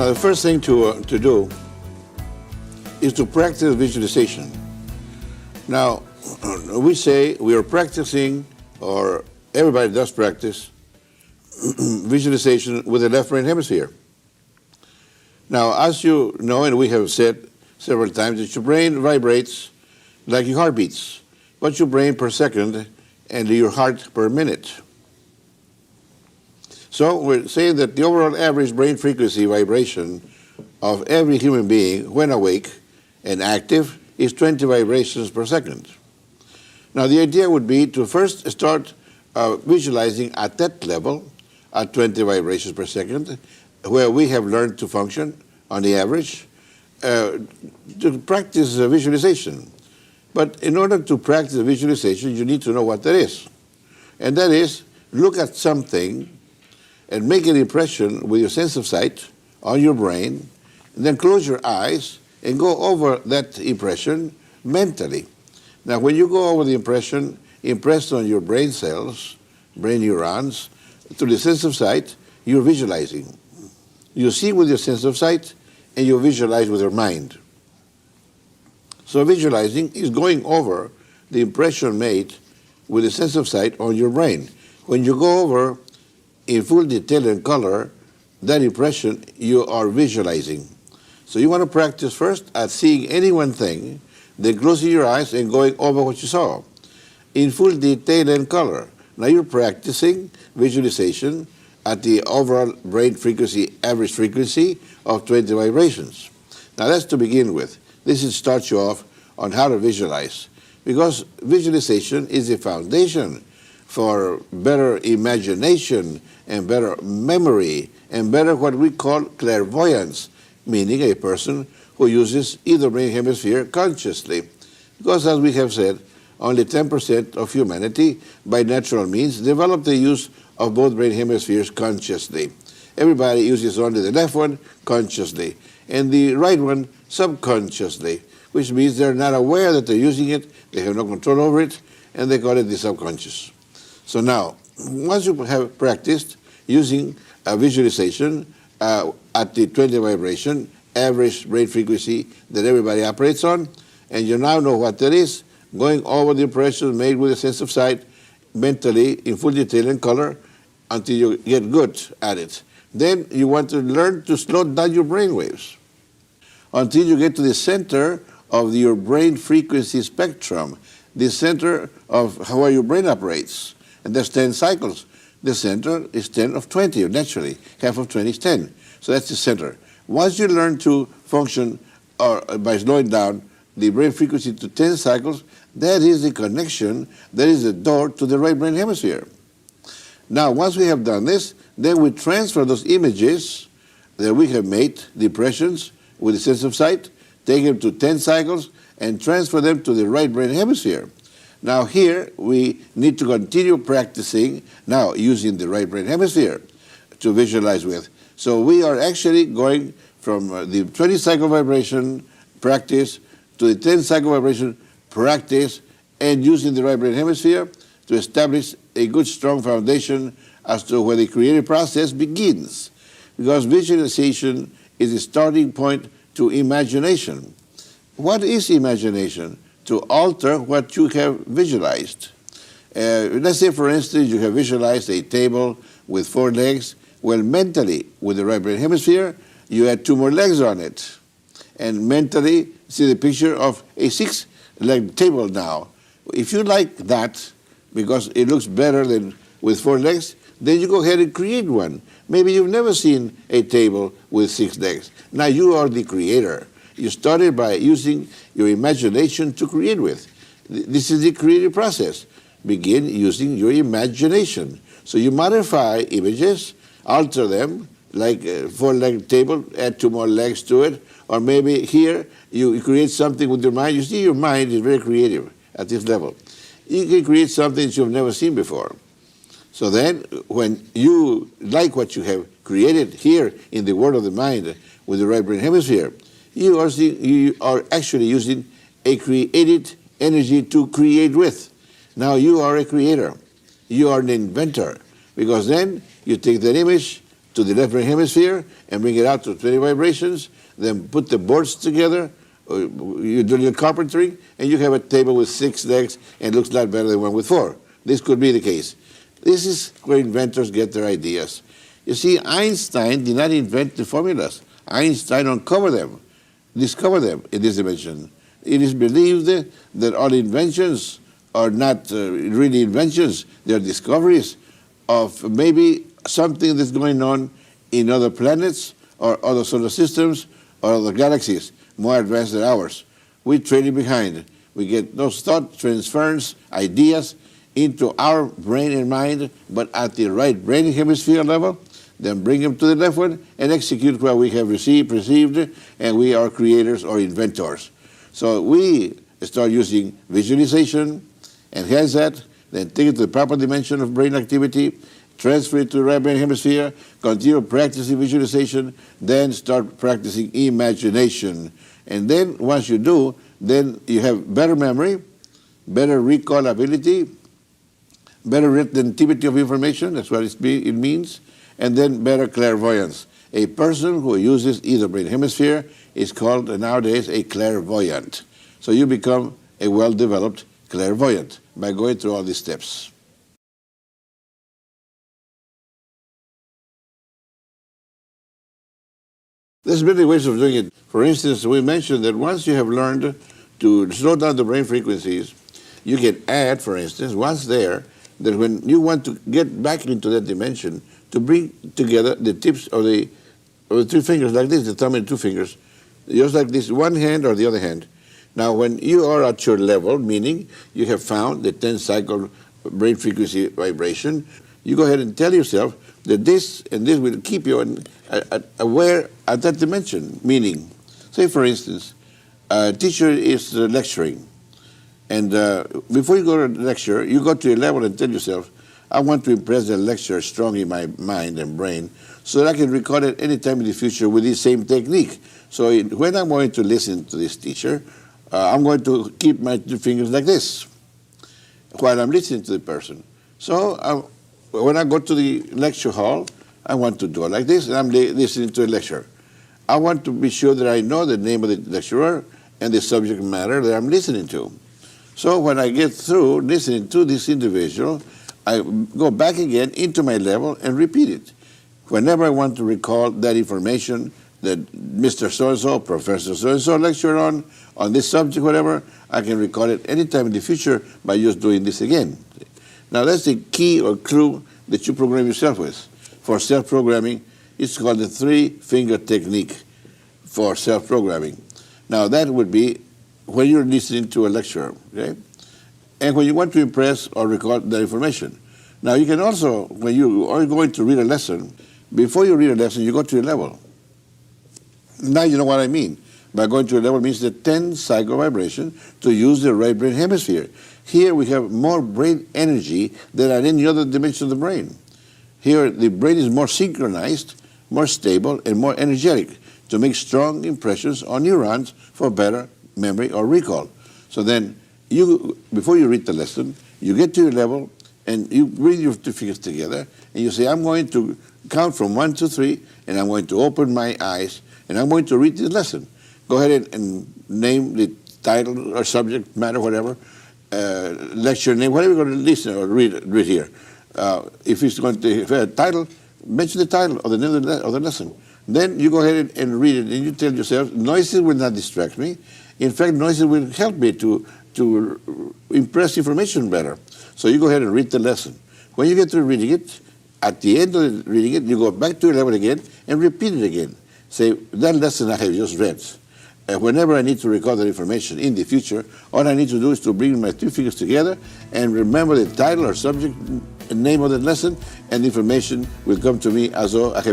Now, the first thing to do is to practice visualization. Now, we say we are practicing, or everybody does practice, visualization with the left brain hemisphere. Now, as you know, and we have said several times, that your brain vibrates like your heart beats. What's your brain per second and your heart per minute? So we're saying that the overall average brain frequency vibration of every human being when awake and active is 20 vibrations per second. Now, the idea would be to first start visualizing at that level, at 20 vibrations per second, where we have learned to function on the average, to practice visualization. But in order to practice visualization, you need to know what that is. And that is, look at something and make an impression with your sense of sight on your brain, and then close your eyes and go over that impression mentally. Now, when you go over the impression impressed on your brain cells, brain neurons, to the sense of sight, you're visualizing. You see with your sense of sight, and you visualize with your mind. So visualizing is going over the impression made with the sense of sight on your brain. When you go over in full detail and color that impression, you are visualizing. So you want to practice first at seeing any one thing, then closing your eyes and going over what you saw in full detail and color. Now you're practicing visualization at the overall brain frequency, average frequency of 20 vibrations. Now that's to begin with. This starts you off on how to visualize, because visualization is the foundation for better imagination and better memory and better what we call clairvoyance, meaning a person who uses either brain hemisphere consciously. Because as we have said, only 10% of humanity by natural means develop the use of both brain hemispheres consciously. Everybody uses only the left one consciously and the right one subconsciously, which means they're not aware that they're using it, they have no control over it, and they call it the subconscious. So now, once you have practiced using a visualization at the 20 vibration, average brain frequency that everybody operates on, and you now know what that is, going over the impressions made with a sense of sight, mentally, in full detail and color, until you get good at it. Then you want to learn to slow down your brain waves until you get to the center of your brain frequency spectrum, the center of how your brain operates. And there's 10 cycles. The center is 10 of 20, naturally. Half of 20 is 10. So that's the center. Once you learn to function by slowing down the brain frequency to 10 cycles, that is the connection, that is the door to the right brain hemisphere. Now, once we have done this, then we transfer those images that we have made, the impressions, with the sense of sight, take them to 10 cycles, and transfer them to the right brain hemisphere. Now here, we need to continue practicing, now using the right brain hemisphere to visualize with. So we are actually going from the 20 cycle vibration practice to the 10 cycle vibration practice, and using the right brain hemisphere to establish a good, strong foundation as to where the creative process begins. Because visualization is the starting point to imagination. What is imagination? To alter what you have visualized. Let's say, for instance, you have visualized a table with 4 legs. Well, mentally, with the right brain hemisphere, you add 2 more legs on it. And mentally, see the picture of a 6-legged table now. If you like that, because it looks better than with 4 legs, then you go ahead and create one. Maybe you've never seen a table with 6 legs. Now you are the creator. You started by using your imagination to create with. This is the creative process. Begin using your imagination. So you modify images, alter them, like a 4-legged table, add 2 more legs to it, or maybe here you create something with your mind. You see, your mind is very creative at this level. You can create something that you've never seen before. So then, when you like what you have created here in the world of the mind with the right brain hemisphere, you are actually using a created energy to create with. Now you are a creator. You are an inventor. Because then you take that image to the left brain hemisphere and bring it out to 20 vibrations, then put the boards together, you do your carpentry, and you have a table with 6 legs and it looks a lot better than one with 4. This could be the case. This is where inventors get their ideas. You see, Einstein did not invent the formulas. Einstein discovered them in this dimension. It is believed that all inventions are not really inventions. They are discoveries of maybe something that's going on in other planets or other solar systems or other galaxies more advanced than ours. We trail it behind. We get those thought transference, ideas into our brain and mind, but at the right brain hemisphere level, then bring them to the left one and execute what we have perceived, and we are creators or inventors. So we start using visualization, enhance that, then take it to the proper dimension of brain activity, transfer it to the right brain hemisphere, continue practicing visualization, then start practicing imagination. And then once you do, then you have better memory, better recall ability, better retentivity of information, that's what it means, and then better clairvoyance. A person who uses either brain hemisphere is called nowadays a clairvoyant. So you become a well-developed clairvoyant by going through all these steps. There's many ways of doing it. For instance, we mentioned that once you have learned to slow down the brain frequencies, you can add, for instance, once there, that when you want to get back into that dimension, to bring together the tips of the 3 fingers like this, the thumb and 2 fingers, just like this, one hand or the other hand. Now, when you are at your level, meaning you have found the 10-cycle brain frequency vibration, you go ahead and tell yourself that this and this will keep you aware at that dimension. Meaning, say for instance, a teacher is lecturing, and before you go to the lecture, you go to a level and tell yourself, I want to impress the lecturer strong in my mind and brain so that I can record it any time in the future with this same technique. So when I'm going to listen to this teacher, I'm going to keep my 2 fingers like this while I'm listening to the person. So when I go to the lecture hall, I want to do it like this, and I'm listening to a lecture. I want to be sure that I know the name of the lecturer and the subject matter that I'm listening to. So when I get through listening to this individual, I go back again into my level and repeat it. Whenever I want to recall that information that Mr. So-and-so, Professor so-and-so lectured on this subject, whatever, I can recall it anytime in the future by just doing this again. Now that's the key or clue that you program yourself with. For self-programming, it's called the 3-finger technique for self-programming. Now that would be when you're listening to a lecturer, okay? And when you want to impress or record that information. Now you can also, when you are going to read a lesson, before you read a lesson, you go to a level. Now you know what I mean. By going to a level means the 10-cycle vibration to use the right brain hemisphere. Here we have more brain energy than at any other dimension of the brain. Here the brain is more synchronized, more stable, and more energetic to make strong impressions on neurons for better memory or recall. So then, before you read the lesson, you get to your level and you bring your 2 fingers together and you say, I'm going to count from 1 to 3 and I'm going to open my eyes and I'm going to read this lesson. Go ahead and name the title or subject matter, whatever, lecture name, whatever you're going to listen or read here. If it's going to have a title, mention the title or the name of the lesson. Then you go ahead and read it and you tell yourself, noises will not distract me. In fact, noises will help me to impress information better. So you go ahead and read the lesson. When you get to reading it, at the end of reading it, you go back to your level again and repeat it again. Say, that lesson I have just read. Whenever I need to record that information in the future, all I need to do is to bring my 2 fingers together and remember the title or subject name of the lesson, and the information will come to me as though I have